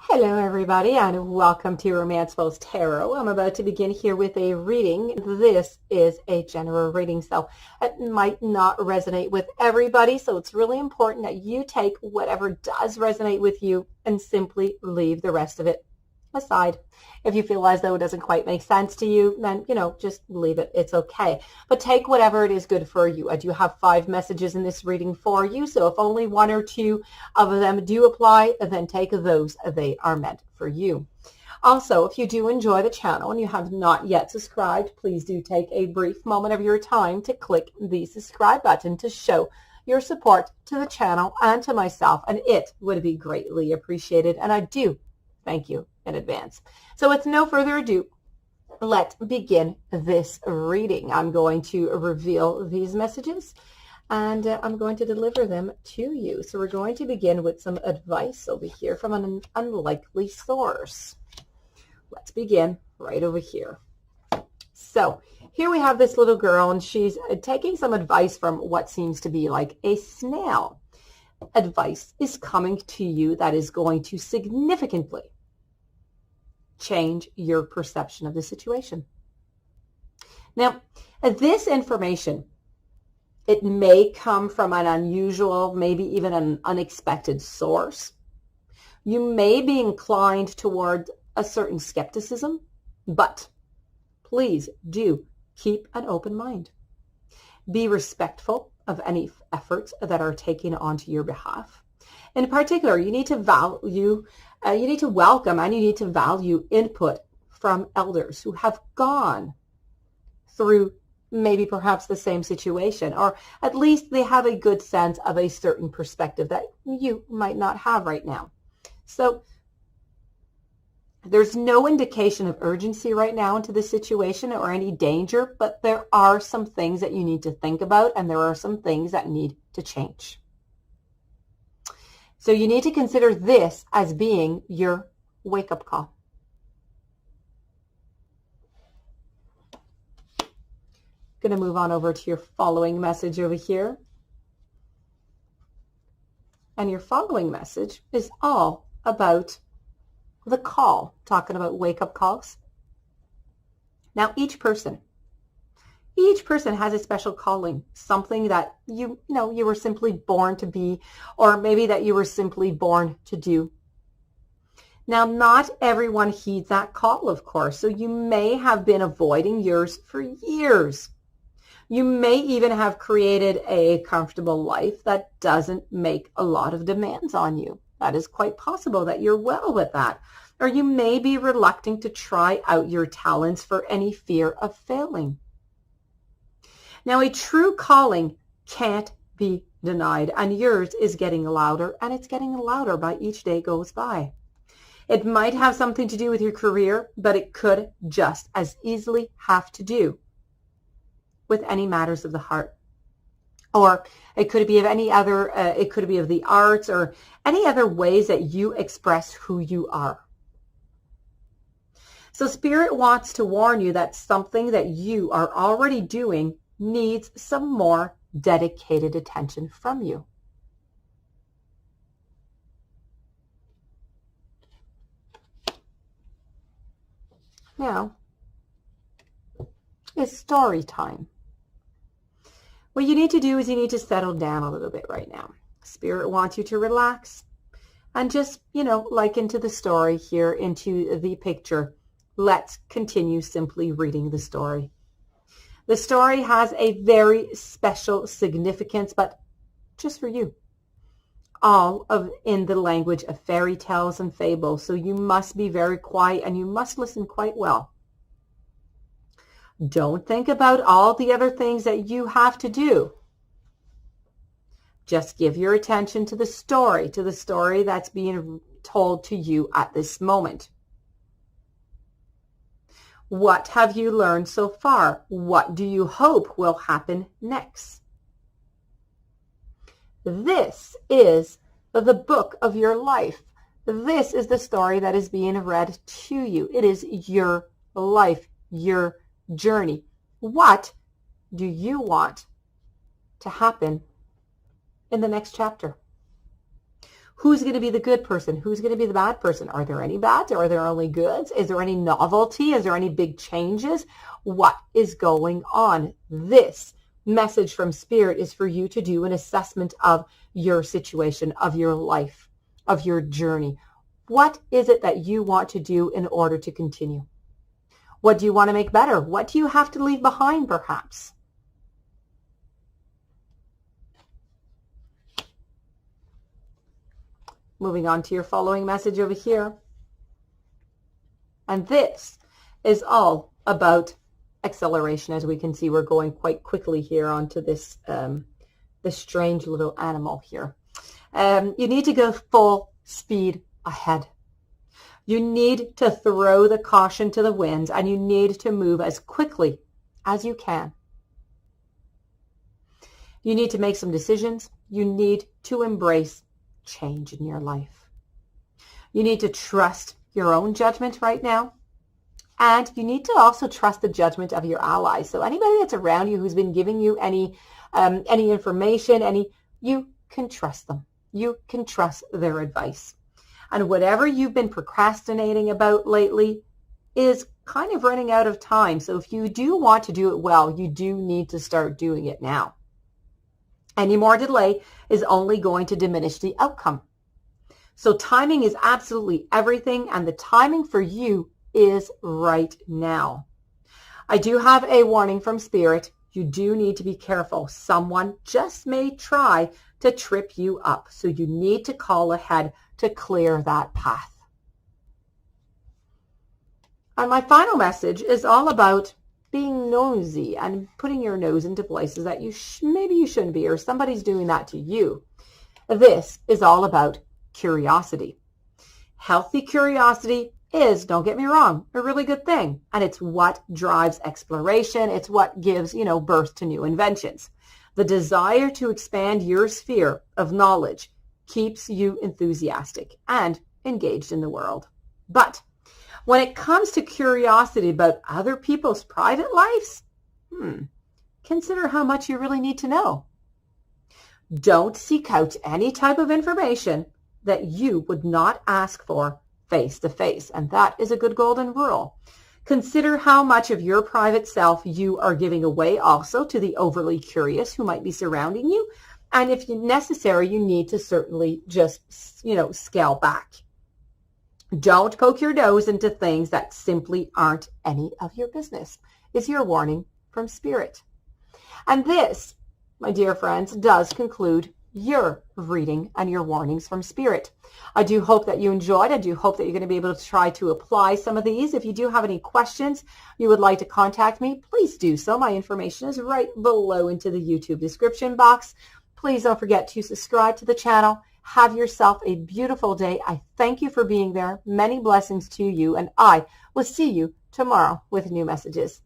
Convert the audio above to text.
Hello everybody and welcome to Romanceful's Tarot. I'm about to begin here with a reading. This is a general reading, so it might not resonate with everybody, so it's really important that you take whatever does resonate with you and simply leave the rest of it aside. If you feel as though it doesn't quite make sense to you, then, just leave it. It's okay. But take whatever it is good for you. I do have 5 messages in this reading for you. So if only 1 or 2 of them do apply, then take those. They are meant for you. Also, if you do enjoy the channel and you have not yet subscribed, please do take a brief moment of your time to click the subscribe button to show your support to the channel and to myself, and it would be greatly appreciated. And I do thank you in advance. So with no further ado, let's begin this reading. I'm going to reveal these messages and I'm going to deliver them to you. So we're going to begin with some advice over here from an unlikely source. Let's begin right over here. So here we have this little girl and she's taking some advice from what seems to be like a snail. Advice is coming to you that is going to significantly change your perception of the situation. Now, this information, it may come from an unusual, maybe even an unexpected source. You may be inclined toward a certain skepticism, but please do keep an open mind. Be respectful of any efforts that are taken onto your behalf. In particular, you need to welcome and you need to value input from elders who have gone through maybe perhaps the same situation, or at least they have a good sense of a certain perspective that you might not have right now. So there's no indication of urgency right now into this situation or any danger, but there are some things that you need to think about and there are some things that need to change. So you need to consider this as being your wake-up call. Going to move on over to your following message over here. And your following message is all about the call, talking about wake-up calls. Now, each person has a special calling, something that you were simply born to be, or maybe that you were simply born to do. Now, not everyone heeds that call, of course, so you may have been avoiding yours for years. You may even have created a comfortable life that doesn't make a lot of demands on you. That is quite possible that you're well with that. Or you may be reluctant to try out your talents for any fear of failing. Now, a true calling can't be denied, and yours is getting louder, and it's getting louder by each day goes by. It might have something to do with your career, but it could just as easily have to do with any matters of the heart. Or it could be of any other, it could be of the arts or any other ways that you express who you are. So Spirit wants to warn you that something that you are already doing needs some more dedicated attention from you. Now, it's story time. What you need to do is you need to settle down a little bit right now. Spirit wants you to relax and just, like into the story here, into the picture. Let's continue simply reading the story. The story has a very special significance, but just for you. All in the language of fairy tales and fables, so you must be very quiet and you must listen quite well. Don't think about all the other things that you have to do. Just give your attention to the story that's being told to you at this moment. What have you learned so far? What do you hope will happen next? This is the book of your life. This is the story that is being read to you. It is your life, your journey. What do you want to happen in the next chapter? Who's going to be the good person? Who's going to be the bad person? Are there any bads? Are there only goods? Is there any novelty? Is there any big changes? What is going on? This message from Spirit is for you to do an assessment of your situation, of your life, of your journey. What is it that you want to do in order to continue? What do you want to make better? What do you have to leave behind, perhaps? Moving on to your following message over here. And this is all about acceleration. As we can see, we're going quite quickly here onto this, this strange little animal here. You need to go full speed ahead. You need to throw the caution to the winds, and you need to move as quickly as you can. You need to make some decisions. You need to embrace change in your life. You need to trust your own judgment right now. And you need to also trust the judgment of your allies. So anybody that's around you who's been giving you any information, you can trust them. You can trust their advice. And whatever you've been procrastinating about lately is kind of running out of time. So if you do want to do it well, you do need to start doing it now. Any more delay is only going to diminish the outcome. So timing is absolutely everything, and the timing for you is right now. I do have a warning from Spirit. You do need to be careful. Someone just may try to trip you up. So you need to call ahead to clear that path. And my final message is all about being nosy and putting your nose into places that maybe you shouldn't be, or somebody's doing that to you. This is all about curiosity. Healthy curiosity is, don't get me wrong, a really good thing. And it's what drives exploration. It's what gives, birth to new inventions. The desire to expand your sphere of knowledge keeps you enthusiastic and engaged in the world. But when it comes to curiosity about other people's private lives, consider how much you really need to know. Don't seek out any type of information that you would not ask for face to face. And that is a good golden rule. Consider how much of your private self you are giving away also to the overly curious who might be surrounding you. And if necessary, you need to certainly just, scale back. Don't poke your nose into things that simply aren't any of your business, is your warning from Spirit. And this, my dear friends, does conclude your reading and your warnings from Spirit. I do hope that you enjoyed. I do hope that you're going to be able to try to apply some of these. If you do have any questions you would like to contact me, please do so. My information is right below into the YouTube description box. Please don't forget to subscribe to the channel. Have yourself a beautiful day. I thank you for being there. Many blessings to you, and I will see you tomorrow with new messages.